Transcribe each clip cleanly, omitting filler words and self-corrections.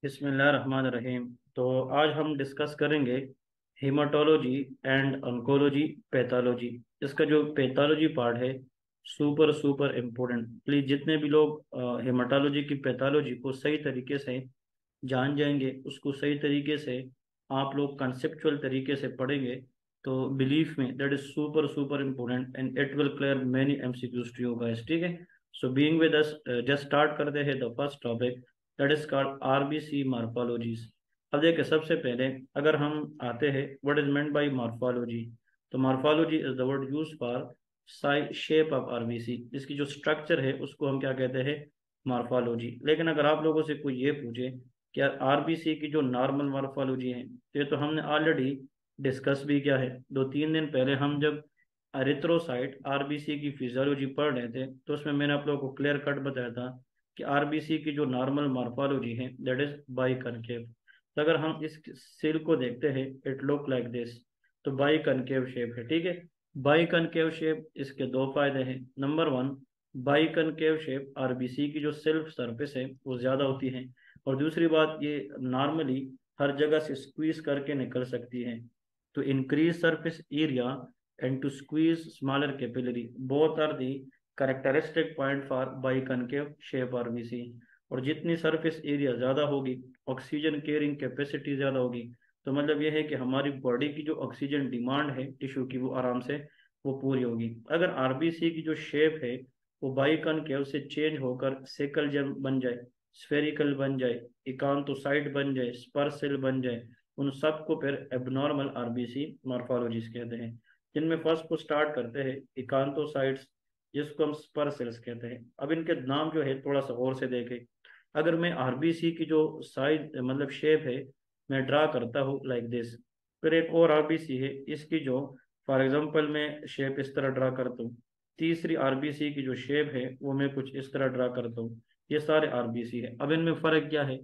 बिस्मिल्लाहिर्रहमानिर्रहीम। तो आज हम डिस्कस करेंगे हेमाटोलॉजी एंड ऑन्कोलॉजी पैथोलॉजी। इसका जो पैथोलॉजी पार्ट है सुपर सुपर इम्पोर्टेंट। प्लीज़ जितने भी लोग हेमाटोलॉजी की पैथोलॉजी को सही तरीके से जान जाएंगे, उसको सही तरीके से आप लोग कंसेप्चुअल तरीके से पढ़ेंगे, तो believe me that is super super important and it will clear many MCQs to you guys. ठीक है, so being with us just start करते हैं the first topic that is called RBC morphologies. अब देखिए, सबसे पहले अगर हम आते हैं what is meant by morphology, तो morphology is the word use for shape of RBC. इसकी जो स्ट्रक्चर है उसको हम क्या कहते हैं, मॉर्फोलॉजी। लेकिन अगर आप लोगों से कोई ये पूछे कि यार आरबीसी की जो नॉर्मल मॉर्फोलॉजी है, तो ये तो हमने ऑलरेडी डिस्कस भी किया है। 2-3 दिन पहले हम जब एरिथ्रोसाइट आरबीसी की फिजियोलॉजी पढ़ रहे थे, तो उसमें मैंने आप लोगों को क्लियर कट बताया था कि आरबीसी की जो नॉर्मल मॉर्फोलॉजी है दैट इज बाई कनकेव। तो अगर हम इस सेल को देखते हैं, इट लुक लाइक दिस। तो बाई कनकेव शेप है। ठीक है, बाई कनकेव शेप, इसके दो फायदे हैं। Number one, by concave shape RBC की जो सेल्फ सरफेस है वो ज़्यादा होती है, और दूसरी बात ये नॉर्मली हर जगह से स्क्वीज करके निकल सकती है। to increase surface area and to squeeze smaller capillary, both are the characteristic point for biconcave shape RBC। और जितनी सरफेस एरिया ज़्यादा होगी, ऑक्सीजन कैरिंग कैपेसिटी ज़्यादा होगी, तो मतलब यह है कि हमारी बॉडी की जो ऑक्सीजन डिमांड है टिश्यू की, वो आराम से वो पूरी होगी। अगर आरबीसी की जो शेप है वो बाइकॉनकेव से चेंज होकर सेकल जब बन जाए, स्फेरिकल बन जाए, इकांतोसाइट बन जाए, स्पर सेल बन जाए, उन सबको फिर एबनॉर्मल आरबीसी मॉर्फोलॉजीज कहते हैं। जिनमें फर्स्ट को स्टार्ट करते हैं इकांतोसाइट्स, जिसको हम स्पर सेल्स कहते हैं। अब इनके नाम जो है थोड़ा सा और से देखें। अगर मैं आरबीसी की जो साइज मतलब शेप है मैं ड्रा करता हूँ लाइक दिस, फिर एक और आरबीसी है, इसकी जो फॉर एग्जांपल मैं शेप इस तरह ड्रा करता हूँ, तीसरी आरबीसी की जो शेप है वो मैं कुछ इस तरह ड्रा करता हूँ। ये सारे आरबीसी है। अब इनमें फर्क क्या है?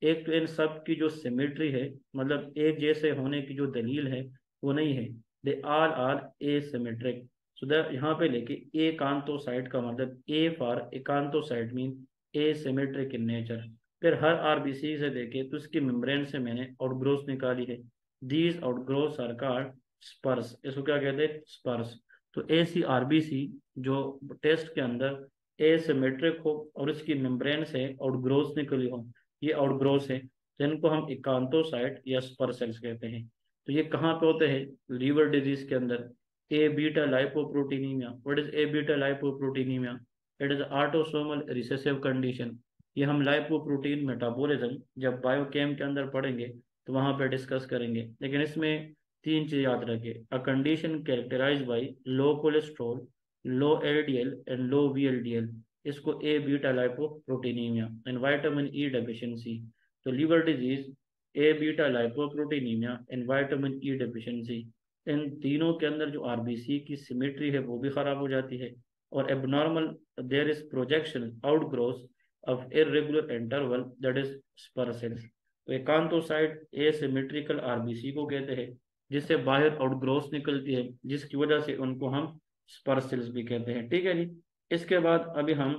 एक तो इन सब की जो सिमेट्री है, मतलब एक जैसे होने की जो दलील है वो नहीं है। They are are asymmetric. So the यहाँ पे लेके एकांतोसाइट का मतलब A for acanthocyte mean asymmetric in nature. फिर हर आरबीसी से देखे तो इसकी मेम्ब्रेन से मैंने आउटग्रोथ निकाली है। दीज आउटग्रोथ आर कॉल्ड स्पर्स। इसको क्या कहते हैं? स्पर्स। तो ऐसी आरबीसी जो टेस्ट के अंदर एसिमेट्रिक हो और इसकी मेम्ब्रेन से आउटग्रोथ निकली हो, ये आउटग्रोथ है, जिनको हम एकांतोसाइट या स्पर सेल्स कहते हैं। तो ये कहाँ पे होते हैं? लीवर डिजीज के अंदर। Abetalipoproteinemia, what is abetalipoproteinemia? It is autosomal recessive condition. ये हम लाइपोप्रोटीन मेटाबॉलिज्म जब बायोकेम के अंदर पढ़ेंगे तो वहां पे डिस्कस करेंगे। लेकिन इसमें तीन चीज याद रखें। A condition characterize by low cholesterol, low LDL and low VLDL, इसको abetalipoproteinemia. And vitamin E deficiency, तो liver disease, abetalipoproteinemia and vitamin E deficiency. इन तीनों के अंदर जो आरबीसी की सिमेट्री है वो भी खराब हो जाती है, और abnormal there is projection outgrowth of irregular interval that is spur cells. तो एकांतोसाइट एसिमेट्रिकल आरबीसी को कहते हैं, जिससे बाहर आउटग्रोथ निकलती है, जिसकी वजह से उनको हम स्पर सेल्स भी कहते हैं। ठीक है जी। इसके बाद अभी हम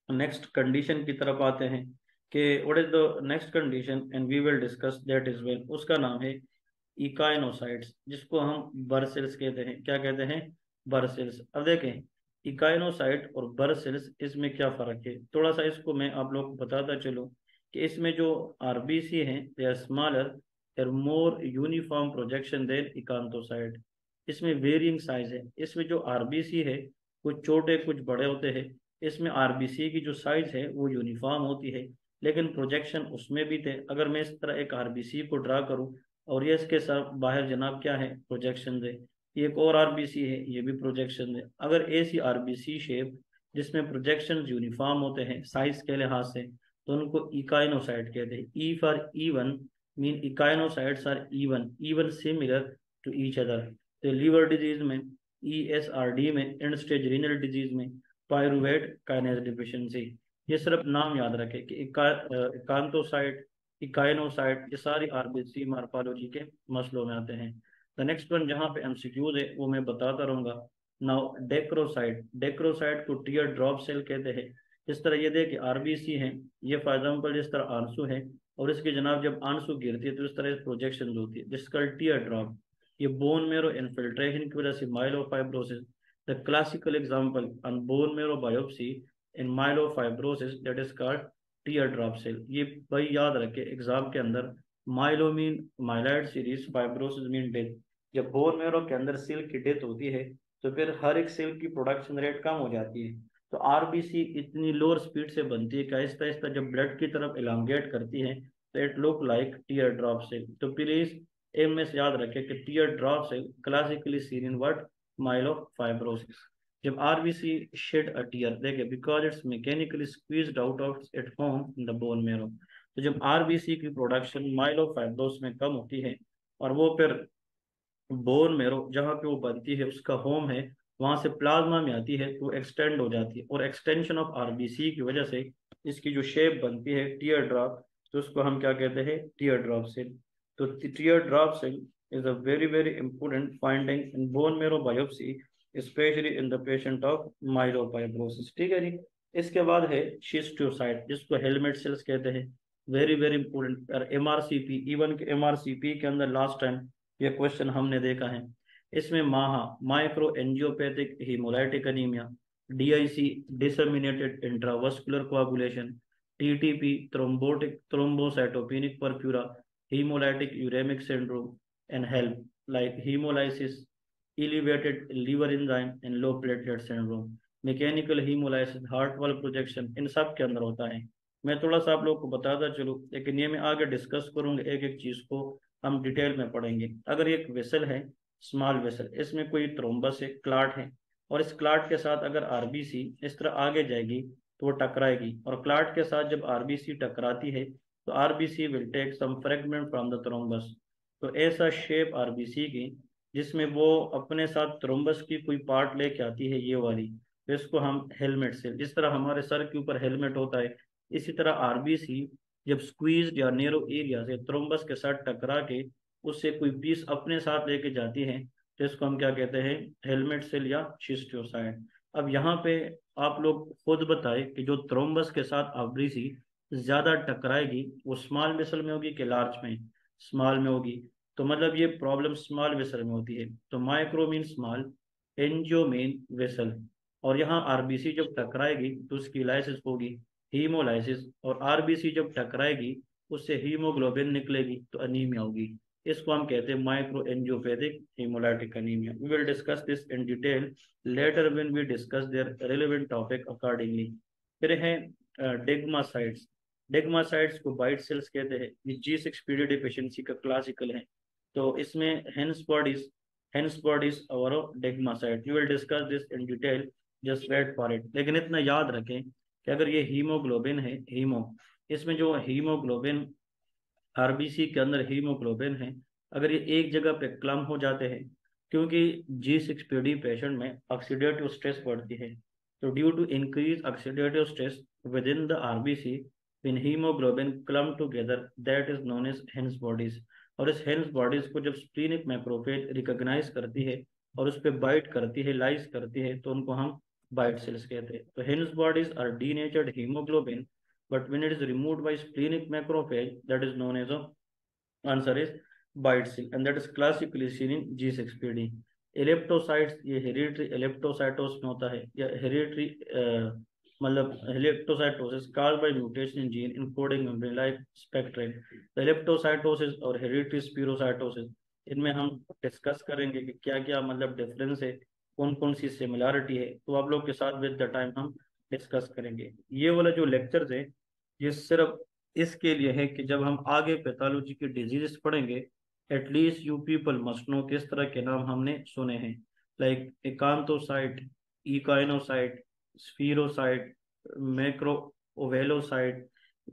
नेक्स्ट कंडीशन की तरफ आते हैं कि what is the next condition and we will discuss that is well. उसका नाम है इकाइनोसाइट्स, जिसको हम बर्सेल्स कहते हैं। क्या कहते हैं? बर्सेल्स। अब देखें, इकाइनोसाइट और बर्सेल्स, इसमें क्या फर्क है थोड़ा सा इसको मैं आप लोग को बताता चलूं कि इसमें जो आरबीसी हैं दे आर स्मॉलर और मोर यूनिफॉर्म प्रोजेक्शन देन इकांतोसाइट। इसमें वेरिंग साइज है। इसमें जो आरबीसी है कुछ छोटे कुछ बड़े होते हैं। इसमें आरबीसी की जो साइज है वो यूनिफॉर्म होती है, लेकिन प्रोजेक्शन उसमें भी थे। अगर मैं इस तरह एक आरबीसी को ड्रा करूं और ये इसके साथ बाहर जनाब क्या है? प्रोजेक्शन है। ये एक और आरबीसी है, ये भी प्रोजेक्शन है। अगर ऐसी आरबीसी शेप जिसमें प्रोजेक्शन यूनिफॉर्म होते हैं साइज के लिहाज से, तो उनको इकाइनोसाइट कहते हैं। E for even mean echinocytes are even even similar to each other. तो लीवर डिजीज में, ईएसआरडी में, एंड स्टेज रीनल डिजीज में, पायरुवेट काइनेज डिफिशियंसी। ये सिर्फ नाम याद रखें कि एकांतोसाइट, इकाइनोसाइट, ये सारी आरबीसी मॉर्फोलॉजी के मसलों में आते हैं। द नेक्स्ट वन जहाँ पे एमसीक्यूज है वो मैं बताता रहूंगा। नाउ डेक्रोसाइट, डेक्रोसाइट को टीयर ड्रॉप सेल कहते हैं। इस तरह ये देख आरबीसी है, ये फॉर एग्जाम्पल जिस तरह आंसू है, और इसकी जनाब जब आंसू गिरती है तो इस तरह प्रोजेक्शन होती है, जिसका टीयर ड्रॉप। ये बोन मेरो इन्फिल्ट्रेशन की वजह से myelofibrosis, the classical example on bone marrow biopsy in myelofibrosis that is called tear drop cell. ये भाई याद रखे एग्जाम के अंदर, myelo mean myeloid series, fibrosis mean death. जब बोन मेरो के अंदर सेल की डेथ होती है तो फिर हर एक सेल की प्रोडक्शन रेट कम हो जाती है। तो आरबीसी इतनी लोअर स्पीड से बनती है कि आहिस्ता आहिस्ता जब ब्लड की तरफ एलोंगेट करती है तो it look like tear drop cell. तो प्लीज एम में से याद रखें कि tear drop cell classically seen in what, myelofibrosis. जब आरबीसी शेड अ टीयर, देखे because it's mechanically squeezed out of it form in the bone marrow. तो जब आरबीसी की प्रोडक्शन माइलोफाइब्रोसिस में कम होती है और वो फिर बोन मेरो जहाँ पे वो बनती है उसका होम है, वहां से प्लाज्मा में आती है तो एक्सटेंड हो जाती है, और एक्सटेंशन ऑफ आरबीसी की वजह से इसकी जो शेप बनती है टीयर ड्रॉप, तो उसको हम क्या कहते हैं, टीयर ड्रॉप सेल। तो tear drop cell is a very very important finding in bone marrow biopsy, specially in the patient of myelofibrosis. ठीक है जी। इसके बाद है शिस्टोसाइट, जिसको हेलमेट सेल्स कहते हैं, वेरी वेरी इंपॉर्टेंट। और एमआरसीपी, इवन के एमआरसीपी के अंदर लास्ट टाइम ये क्वेश्चन हमने देखा है। इसमें MAHA, micro angiopathic haemolytic anaemia, DIC disseminated intravascular coagulation, TTP thrombotic thrombocytopenic purpura, haemolytic uraemic syndrome, and HELLP like haemolysis, elevated liver enzyme and low platelet syndrome, mechanical haemolysis, heart wall projection, इन सब के अंदर होता है। मैं थोड़ा सा आप लोग को बताता चलूँ, लेकिन ये मैं आगे डिस्कस करूंगा, एक एक चीज को हम डिटेल में पढ़ेंगे। अगर एक वेसल है, स्मॉल वेसल, इसमें कोई थ्रोम्बस है, क्लाट है, और इस क्लाट के साथ अगर आरबीसी इस तरह आगे जाएगी तो वो टकराएगी, और क्लाट के साथ जब आरबीसी टकराती है तो RBC will take some fragment from the thrombus. तो ऐसा शेप आरबीसी की जिसमें वो अपने साथ थ्रोम्बस की कोई पार्ट लेके आती है, ये वाली, तो इसको हम हेलमेट से, जिस तरह हमारे सर के ऊपर हेलमेट होता है, इसी तरह आरबीसी जब स्क्वीज या नेरो एरिया से थ्रोम्बस के साथ टकरा के उससे कोई पीस अपने साथ लेके जाती है, तो इसको हम क्या कहते हैं, हेलमेट सेल या शिस्टोसाइट। अब यहाँ पे आप लोग खुद बताएं कि जो थ्रोम्बस के साथ आरबीसी ज्यादा टकराएगी वो स्मॉल वेसल में होगी कि लार्ज में, स्मॉल में होगी। तो मतलब ये प्रॉब्लम स्मॉल वेसल में होती है। तो micro mean small, angio mean vessel, और यहाँ आरबीसी जब टकराएगी तो उसकी लाइसिस होगी, हीमोलाइसिस, और आरबीसी जब टकराएगी उससे हीमोग्लोबिन निकलेगी तो अनीमिया होगी। इसको हम कहते हैं micro angiopathic haemolytic anaemia. We will discuss this in detail later when we discuss their relevant topic accordingly. फिर है डेग्मासाइट्स। डेग्मासाइट्स को बाइट सेल्स कहते हैं, ये G6PD डिफिशियंसी का क्लासिकल है। तो इसमें हेंस बॉडीज और degmacyte, you will discuss this in detail, just wait for it. लेकिन इतना याद रखें कि अगर ये हीमोग्लोबिन है, इसमें जो हीमोग्लोबिन आरबीसी के अंदर हीमोग्लोबिन है, अगर ये एक जगह पे क्लम हो जाते हैं, क्योंकि G6PD पेशेंट में ऑक्सीडेटिव स्ट्रेस बढ़ती है, तो due to increase oxidative stress within the RBC, when hemoglobin clump together, that is known as Hens bodies। और इस हेंस बॉडीज को जब स्प्लीनिक मैक्रोफेज रिकॉग्नाइज करती है और उस पर बाइट करती है, लाइज करती है, तो उनको हम बाइट सेल्स कहते हैं। तो Heinz bodies are denatured haemoglobin, but when it is removed by splenic macrophage, that is known as a answer is bite cell, and that is classically seen in G6PD। इलेप्टोसाइट्स, ये hereditary इलेप्टोसाइटोस में होता है, या hereditary मतलब इलेप्टोसाइटोसिस caused by mutation in gene encoding membrane like spectrin। तो इलेप्टोसाइटोसिस और hereditary स्पीरोसाइटोसिस, इनमें हम डिस्कस करेंगे कि क्या क्या मतलब डिफरेंस है, कौन कौन सी सिमिलैरिटी है, तो आप लोग के साथ विद द टाइम हम डिस्कस करेंगे। ये वाला जो लेक्चर्स है ये सिर्फ इसके लिए है कि जब हम आगे पैथोलॉजी की डिजीजेस पढ़ेंगे, at least you people must know किस तरह के नाम हमने सुने हैं, like acanthocyte, echinocyte, spherocyte, macro ovalocyte,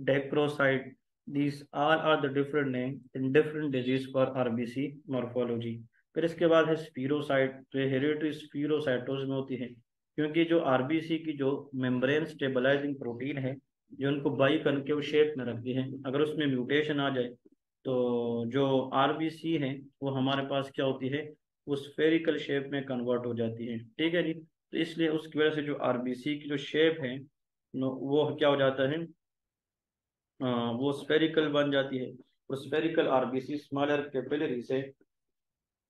dacrocyte. these all are the different name in different disease for RBC morphology. फिर इसके बाद है स्पीरोसाइट, जो हेरिडिटरी स्पीरोसाइटोज में होती है, क्योंकि जो आरबीसी की जो मेम्ब्रेन स्टेबलाइजिंग प्रोटीन है जो उनको बाई कनकेव शेप में रखती है, अगर उसमें म्यूटेशन आ जाए तो जो आरबीसी है वो हमारे पास क्या होती है, वो स्फेरिकल शेप में कन्वर्ट हो जाती है। ठीक है जी। तो इसलिए उसकी वजह से जो आरबीसी की जो शेप है वो क्या हो जाता है, वो स्फेरिकल बन जाती है। और स्फेरिकल आरबीसी स्मॉलर कैपिलरी से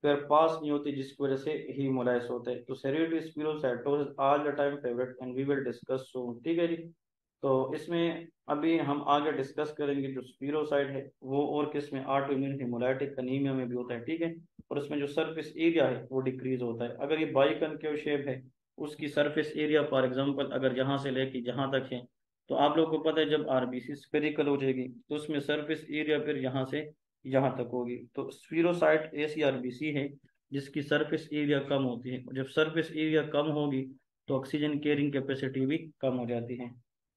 फिर पास नहीं होती, जिसकी वजह से हीमोलाइस होता है। तो cerebral spherocytosis all the time favourite and we will discuss soon, ठीक है जी। तो इसमें अभी हम आगे डिस्कस करेंगे जो स्पिरोसाइट है वो और किस में, ऑटोइम्यून हेमोलाइटिक अनीमिया में भी होता है, ठीक है। और उसमें जो सरफेस एरिया है वो डिक्रीज होता है। अगर ये बाइकनकेव शेप है, उसकी सरफेस एरिया फॉर एग्जांपल अगर यहाँ से लेके जहाँ तक है, तो आप लोगों को पता है जब आरबीसी स्फेरिकल हो जाएगी तो उसमें सरफेस एरिया फिर यहाँ से यहाँ तक होगी। तो स्फीरोसाइट ऐसी आरबीसी है जिसकी सरफेस एरिया कम होती है, और जब सरफेस एरिया कम होगी तो ऑक्सीजन कैरिंग कैपेसिटी भी कम हो जाती है।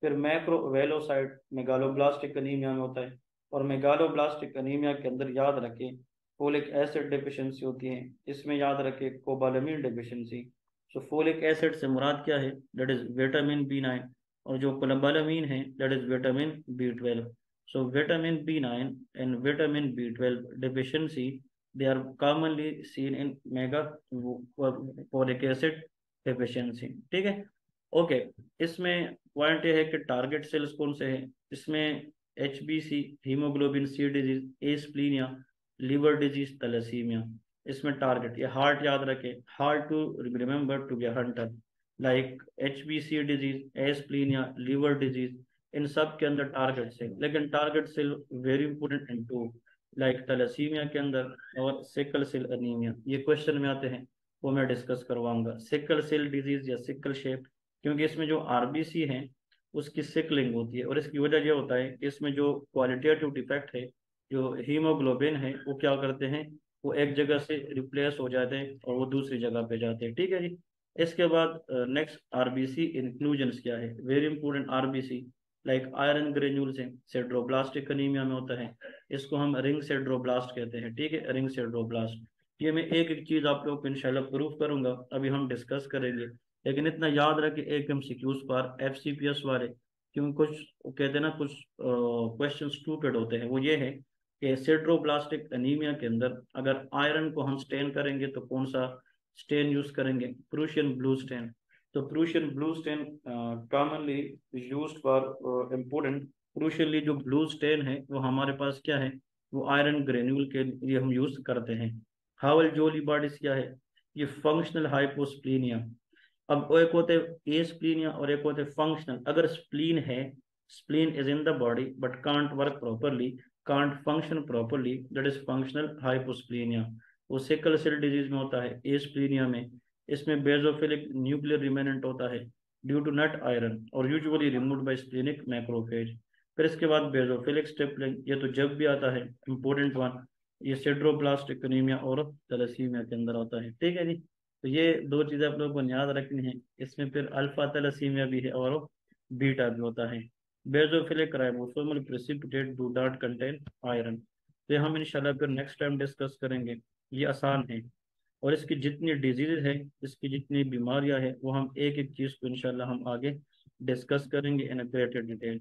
फिर मैक्रोवेलोसाइट मेगालोब्लास्टिक अनीमिया में होता है। और मेगालोब्लास्टिक अनीमिया के अंदर याद रखें फोलिक एसिड डिफिशिएंसी होती है। इसमें याद रखें कोबालामिन डिफिशिएंसी। सो फोलिक एसिड से मुराद क्या है, दैट इज विटामिन बी 9। और जो कोबालामिन है that is vitamin B 12। So vitamin B9 and vitamin B12 deficiency, they are commonly seen in megaphoric acid deficiency, ठीक है। ओके, इसमें पॉइंट ये है कि टारगेट सेल्स कौन से हैं इसमें, H B C, haemoglobin C disease, asplenia, liver disease, thalassaemia. इसमें टारगेट ये हार्ट याद रखे, HALT to remember to be hunter, like H B C disease, asplenia, liver disease, इन सब के अंदर टारगेट सेल। लेकिन target cell very important in two, like thalassaemia के अंदर और सिकल सेल अनीमिया, ये क्वेश्चन में आते हैं, वो मैं डिस्कस करवाऊंगा। सिकल सेल डिजीज या सिकल शेप, क्योंकि इसमें जो आरबीसी है उसकी सिकलिंग होती है, और इसकी वजह यह होता है कि इसमें जो क्वालिटेटिव डिफेक्ट है, जो हीमोग्लोबिन है वो क्या करते हैं, वो एक जगह से रिप्लेस हो जाते हैं और वो दूसरी जगह पे जाते हैं, ठीक है जी। इसके बाद नेक्स्ट आरबीसी इंक्लूजन्स क्या है, very important RBC, like iron granules हैं, सेड्रोब्लास्टिक अनीमिया में होता है, इसको हम रिंग सेड्रोब्लास्ट कहते हैं, ठीक है, रिंग सेड्रोब्लास्ट। ये मैं एक एक चीज आप लोग को इंशाल्लाह प्रूफ करूंगा, अभी हम डिस्कस करेंगे। लेकिन इतना याद रखे एक एमसीक्यूज पर एफसीपीएस वाले, क्योंकि कुछ कहते हैं ना, कुछ क्वेश्चन स्टूपिड होते हैं, वो ये है कि सेड्रोब्लास्टिक अनीमिया के अंदर अगर आयरन को हम स्टेन करेंगे तो कौन सा स्टेन यूज करेंगे, प्रूशियन ब्लू स्टेन। तो Prussian blue stain commonly used for important, crucially जो ब्लू स्टेन है वो हमारे पास क्या है, वो आयरन ग्रेन्यूल के लिए हम यूज करते हैं। हावल जोली बॉडीज क्या है, ये फंक्शनल हाइपोस्प्लीनिया। अब वो एक होते हैं ए स्प्लीनिया और एक होते हैं फंक्शनल। अगर स्प्लीन है, spleen is in the body but can't work properly, can't function properly, that is functional hyposplenia. वो सिकल सेल डिजीज में होता है, ए स्प्लीनिया में। इसमें बेजोफिलिक न्यूक्लियर रिमेनेंट होता है ड्यू टू नट आयरन और usually removed by splenic macrophage. फिर इसके बाद बेजोफिलिक स्टिपलिंग, ये तो जब भी आता है, इंपॉर्टेंट वन, ये सिड्रोब्लास्टिक एनीमिया और थैलेसीमिया के अंदर होता है, ठीक है जी। तो ये दो चीजें आप लोगों को याद रखनी है। इसमें फिर अल्फा थैलेसीमिया भी है और बीटा भी होता है। Basophilic ribosomal precipitate do not contain iron. तो ये हम इंशाल्लाह फिर नेक्स्ट टाइम डिस्कस करेंगे, ये आसान है। और इसकी जितनी डिजीज है, इसकी जितनी बीमारियां हैं, वो हम एक एक चीज को इंशाल्लाह हम आगे डिस्कस करेंगे इन ग्रेटर डिटेल।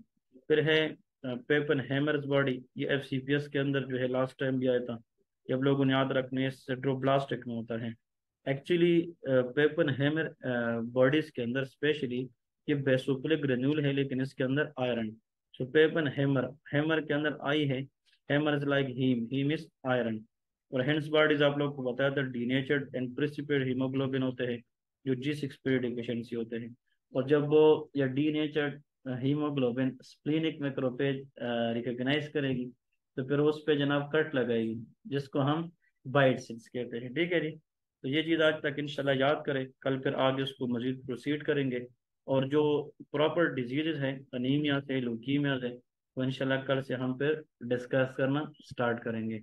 फिर है पेपन हैमर्स बॉडी, ये एफसीपीएस के अंदर जो है लास्ट टाइम भी आया था, ये आप लोगों ने याद रखने, सिड्रोब्लास्टिक में होता है। एक्चुअली पेपन हैमर बॉडीज के अंदर स्पेशली ये बेसोफिलिक ग्रेन्यूल है, लेकिन इसके अंदर iron. So Pappenheimer, hammer के अंदर आई है, hammer is like haem is iron. और हेंस बॉडीज आप लोग को बताया था डीनेचर्ड एंड प्रिसिपिटेड हीमोग्लोबिन होते हैं, जो G6 डिफिशिएंसी होते हैं। और जब वो या denatured haemoglobin splenic macrophage recognise करेगी, तो फिर उस पे जनाब कट लगाएगी, जिसको हम बाइट सिक्स कहते हैं, ठीक है जी। तो ये चीज़ आज तक इंशाल्लाह याद करें, कल फिर आगे उसको मजीद प्रोसीड करेंगे। और जो प्रॉपर डिजीजेज हैं अनीमिया से, लुकीमिया से, वो इंशाल्लाह कल से हम फिर डिस्कस करना स्टार्ट करेंगे।